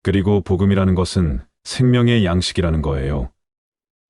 그리고 복음이라는 것은 생명의 양식이라는 거예요.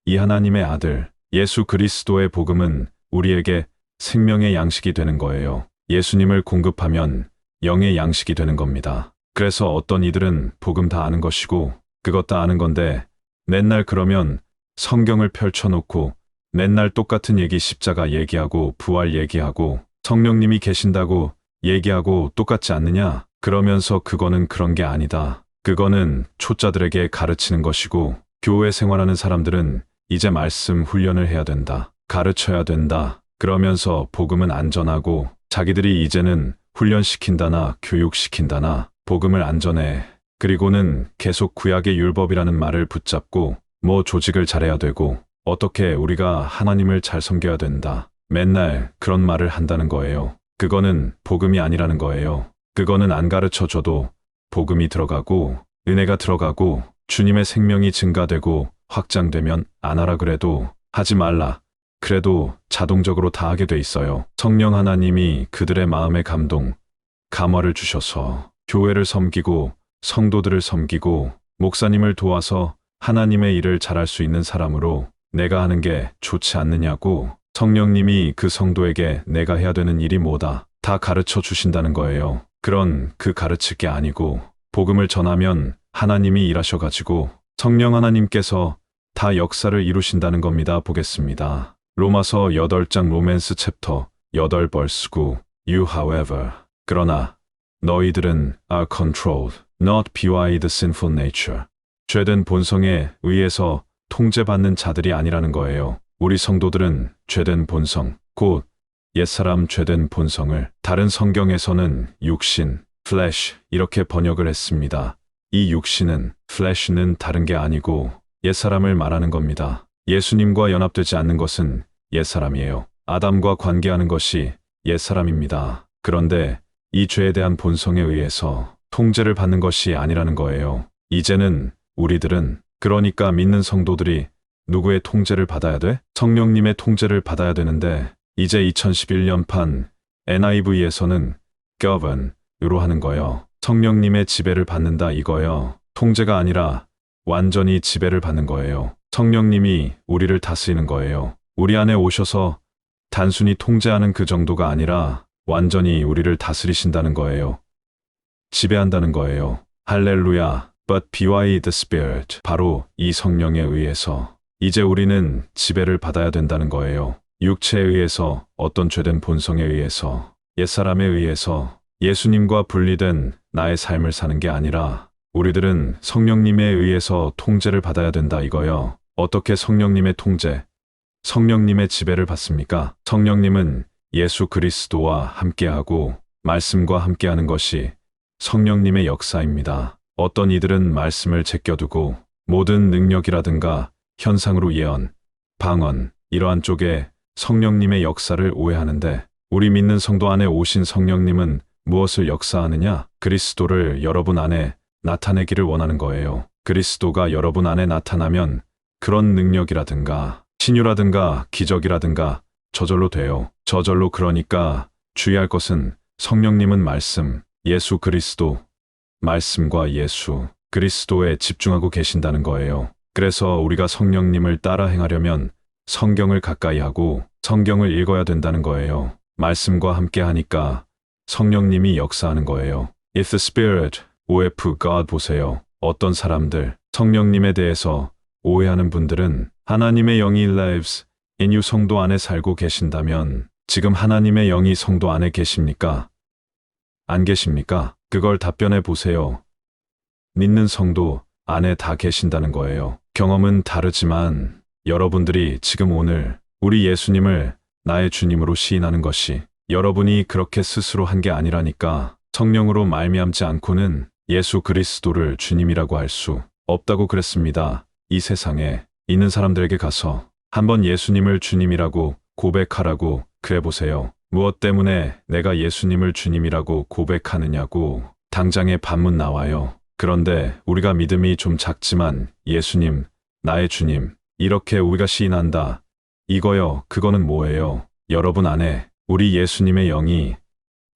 이 하나님의 아들, 예수 그리스도의 복음은 우리에게 생명의 양식이 되는 거예요. 예수님을 공급하면 영의 양식이 되는 겁니다. 그래서 어떤 이들은 복음 다 아는 것이고 그것 다 아는 건데 맨날 그러면 성경을 펼쳐놓고 맨날 똑같은 얘기 십자가 얘기하고 부활 얘기하고 성령님이 계신다고 얘기하고 똑같지 않느냐? 그러면서 그거는 그런 게 아니다. 그거는 초짜들에게 가르치는 것이고 교회 생활하는 사람들은 이제 말씀 훈련을 해야 된다. 가르쳐야 된다. 그러면서 복음은 안전하고 자기들이 이제는 훈련시킨다나 교육시킨다나 복음을 안전해. 그리고는 계속 구약의 율법이라는 말을 붙잡고 뭐 조직을 잘해야 되고 어떻게 우리가 하나님을 잘 섬겨야 된다. 맨날 그런 말을 한다는 거예요. 그거는 복음이 아니라는 거예요. 그거는 안 가르쳐줘도 복음이 들어가고 은혜가 들어가고 주님의 생명이 증가되고 확장되면 안 하라 그래도 하지 말라. 그래도 자동적으로 다 하게 돼 있어요. 성령 하나님이 그들의 마음에 감화를 주셔서 교회를 섬기고 성도들을 섬기고 목사님을 도와서 하나님의 일을 잘할 수 있는 사람으로 내가 하는 게 좋지 않느냐고 성령님이 그 성도에게 내가 해야 되는 일이 뭐다 다 가르쳐 주신다는 거예요. 그런 그 가르칠 게 아니고 복음을 전하면 하나님이 일하셔가지고 성령 하나님께서 다 역사를 이루신다는 겁니다. 보겠습니다. 로마서 8장 로맨스 챕터 8벌스 9 You however 그러나 너희들은 are controlled not by the sinful nature 죄된 본성에 의해서 통제받는 자들이 아니라는 거예요. 우리 성도들은 죄된 본성 곧 옛사람 죄된 본성을 다른 성경에서는 육신 flesh 이렇게 번역을 했습니다. 이 육신은 flesh는 다른 게 아니고 옛사람을 말하는 겁니다. 예수님과 연합되지 않는 것은 옛사람이에요. 아담과 관계하는 것이 옛사람입니다. 그런데 이 죄에 대한 본성에 의해서 통제를 받는 것이 아니라는 거예요. 이제는 우리들은 그러니까 믿는 성도들이 누구의 통제를 받아야 돼? 성령님의 통제를 받아야 되는데 이제 2011년판 NIV에서는 govern으로 하는 거요. 성령님의 지배를 받는다 이거요. 통제가 아니라 완전히 지배를 받는 거예요. 성령님이 우리를 다스리는 거예요. 우리 안에 오셔서 단순히 통제하는 그 정도가 아니라 완전히 우리를 다스리신다는 거예요. 지배한다는 거예요. 할렐루야. But by the Spirit. 바로 이 성령에 의해서 이제 우리는 지배를 받아야 된다는 거예요. 육체에 의해서 어떤 죄된 본성에 의해서 옛사람에 의해서 예수님과 분리된 나의 삶을 사는 게 아니라 우리들은 성령님에 의해서 통제를 받아야 된다 이거요. 어떻게 성령님의 통제, 성령님의 지배를 받습니까? 성령님은 예수 그리스도와 함께하고 말씀과 함께하는 것이 성령님의 역사입니다. 어떤 이들은 말씀을 제껴두고 모든 능력이라든가 현상으로 예언, 방언 이러한 쪽에 성령님의 역사를 오해하는데 우리 믿는 성도 안에 오신 성령님은 무엇을 역사하느냐? 그리스도를 여러분 안에 나타내기를 원하는 거예요. 그리스도가 여러분 안에 나타나면 그런 능력이라든가 신유라든가 기적이라든가 저절로 돼요. 저절로. 그러니까 주의할 것은 성령님은 말씀, 예수 그리스도, 말씀과 예수 그리스도에 집중하고 계신다는 거예요. 그래서 우리가 성령님을 따라 행하려면 성경을 가까이 하고 성경을 읽어야 된다는 거예요. 말씀과 함께 하니까 성령님이 역사하는 거예요. If the Spirit, OF God 보세요. 어떤 사람들, 성령님에 대해서 오해하는 분들은 하나님의 영이 lives in you 성도 안에 살고 계신다면 지금 하나님의 영이 성도 안에 계십니까? 안 계십니까? 그걸 답변해 보세요. 믿는 성도 안에 다 계신다는 거예요. 경험은 다르지만 여러분들이 지금 오늘 우리 예수님을 나의 주님으로 시인하는 것이 여러분이 그렇게 스스로 한 게 아니라니까. 성령으로 말미암지 않고는 예수 그리스도를 주님이라고 할 수 없다고 그랬습니다. 이 세상에 있는 사람들에게 가서 한번 예수님을 주님이라고 고백하라고 그래 보세요. 무엇 때문에 내가 예수님을 주님이라고 고백하느냐고 당장에 반문 나와요. 그런데 우리가 믿음이 좀 작지만 예수님, 나의 주님 이렇게 우리가 시인한다. 이거요. 그거는 뭐예요? 여러분 안에 우리 예수님의 영이,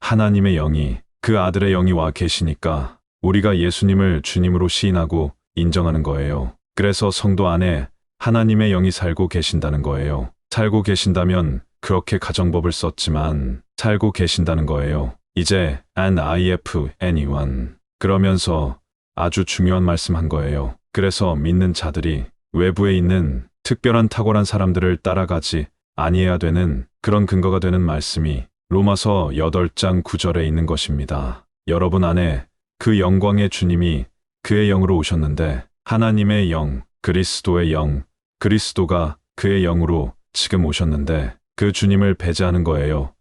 하나님의 영이, 그 아들의 영이 와 계시니까 우리가 예수님을 주님으로 시인하고 인정하는 거예요. 그래서 성도 안에 하나님의 영이 살고 계신다는 거예요. 살고 계신다면 그렇게 가정법을 썼지만 살고 계신다는 거예요. 이제 an if anyone 그러면서 아주 중요한 말씀 한 거예요. 그래서 믿는 자들이 외부에 있는 특별한 탁월한 사람들을 따라가지 아니해야 되는 그런 근거가 되는 말씀이 로마서 8장 9절에 있는 것입니다. 여러분 안에 그 영광의 주님이 그의 영으로 오셨는데 하나님의 영, 그리스도의 영, 그리스도가 그의 영으로 지금 오셨는데 그 주님을 배제하는 거예요.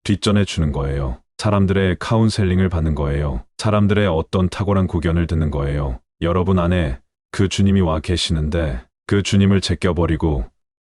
뒷전해 주는 거예요. 사람들의 카운셀링을 받는 거예요. 사람들의 어떤 탁월한 고견을 듣는 거예요. 여러분 안에 그 주님이 와 계시는데 그 주님을 제껴버리고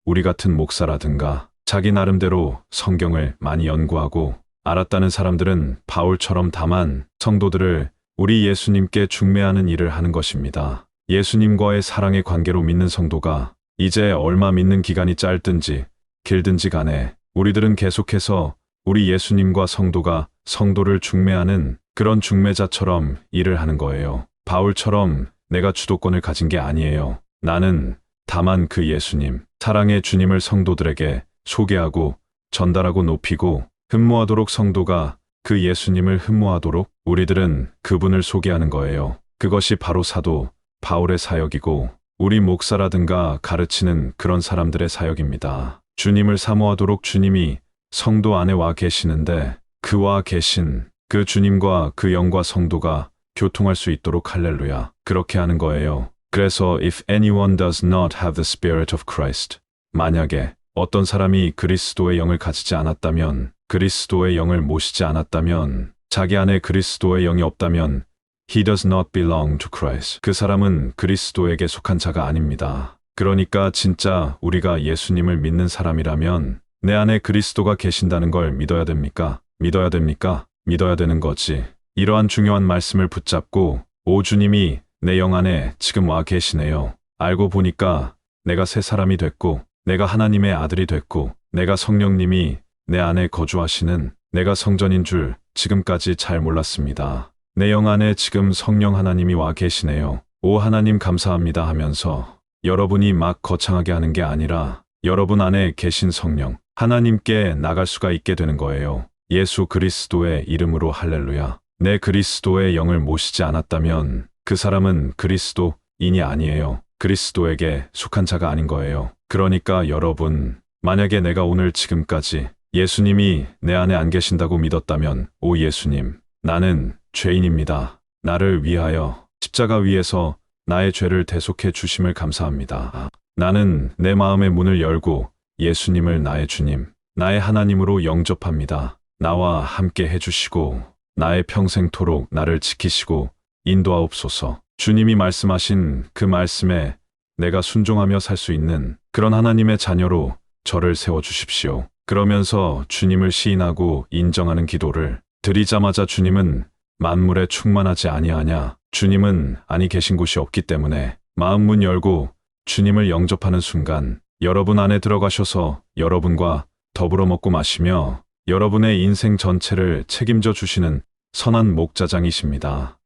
우리 같은 목사라든가 자기 나름대로 성경을 많이 연구하고 알았다는 사람들은 바울처럼 다만 성도들을 우리 예수님께 중매하는 일을 하는 것입니다. 예수님과의 사랑의 관계로 믿는 성도가 이제 얼마 믿는 기간이 짧든지 길든지 간에 우리들은 계속해서 우리 예수님과 성도가 성도를 중매하는 그런 중매자처럼 일을 하는 거예요. 바울처럼 내가 주도권을 가진 게 아니에요. 나는 다만 그 예수님, 사랑의 주님을 성도들에게 소개하고 전달하고 높이고 흠모하도록 성도가 그 예수님을 흠모하도록 우리들은 그분을 소개하는 거예요. 그것이 바로 사도 바울의 사역이고 우리 목사라든가 가르치는 그런 사람들의 사역입니다. 주님을 사모하도록 주님이 성도 안에 와 계시는데 그와 계신 그 주님과 그 영과 성도가 교통할 수 있도록 할렐루야. 그렇게 하는 거예요. 그래서 if anyone does not have the spirit of Christ 만약에 어떤 사람이 그리스도의 영을 가지지 않았다면 그리스도의 영을 모시지 않았다면 자기 안에 그리스도의 영이 없다면 he does not belong to Christ. 그 사람은 그리스도에게 속한 자가 아닙니다. 그러니까 진짜 우리가 예수님을 믿는 사람이라면 내 안에 그리스도가 계신다는 걸 믿어야 됩니까? 믿어야 됩니까? 믿어야 되는 거지. 이러한 중요한 말씀을 붙잡고 오 주님이 내 영 안에 지금 와 계시네요. 알고 보니까 내가 새 사람이 됐고 내가 하나님의 아들이 됐고 내가 성령님이 내 안에 거주하시는 내가 성전인 줄 지금까지 잘 몰랐습니다. 내 영 안에 지금 성령 하나님이 와 계시네요. 오 하나님 감사합니다 하면서 여러분이 막 거창하게 하는 게 아니라 여러분 안에 계신 성령 하나님께 나갈 수가 있게 되는 거예요. 예수 그리스도의 이름으로 할렐루야. 내 그리스도의 영을 모시지 않았다면 그 사람은 그리스도인이 아니에요. 그리스도에게 속한 자가 아닌 거예요. 그러니까 여러분, 만약에 내가 오늘 지금까지 예수님이 내 안에 안 계신다고 믿었다면 오 예수님, 나는 죄인입니다. 나를 위하여 십자가 위에서 나의 죄를 대속해 주심을 감사합니다. 나는 내 마음의 문을 열고 예수님을 나의 주님, 나의 하나님으로 영접합니다. 나와 함께 해주시고 나의 평생토록 나를 지키시고 인도하옵소서. 주님이 말씀하신 그 말씀에 내가 순종하며 살 수 있는 그런 하나님의 자녀로 저를 세워주십시오. 그러면서 주님을 시인하고 인정하는 기도를 드리자마자 주님은 만물에 충만하지 아니하냐. 주님은 아니 계신 곳이 없기 때문에 마음 문 열고 주님을 영접하는 순간 여러분 안에 들어가셔서 여러분과 더불어 먹고 마시며 여러분의 인생 전체를 책임져 주시는 선한 목자장이십니다.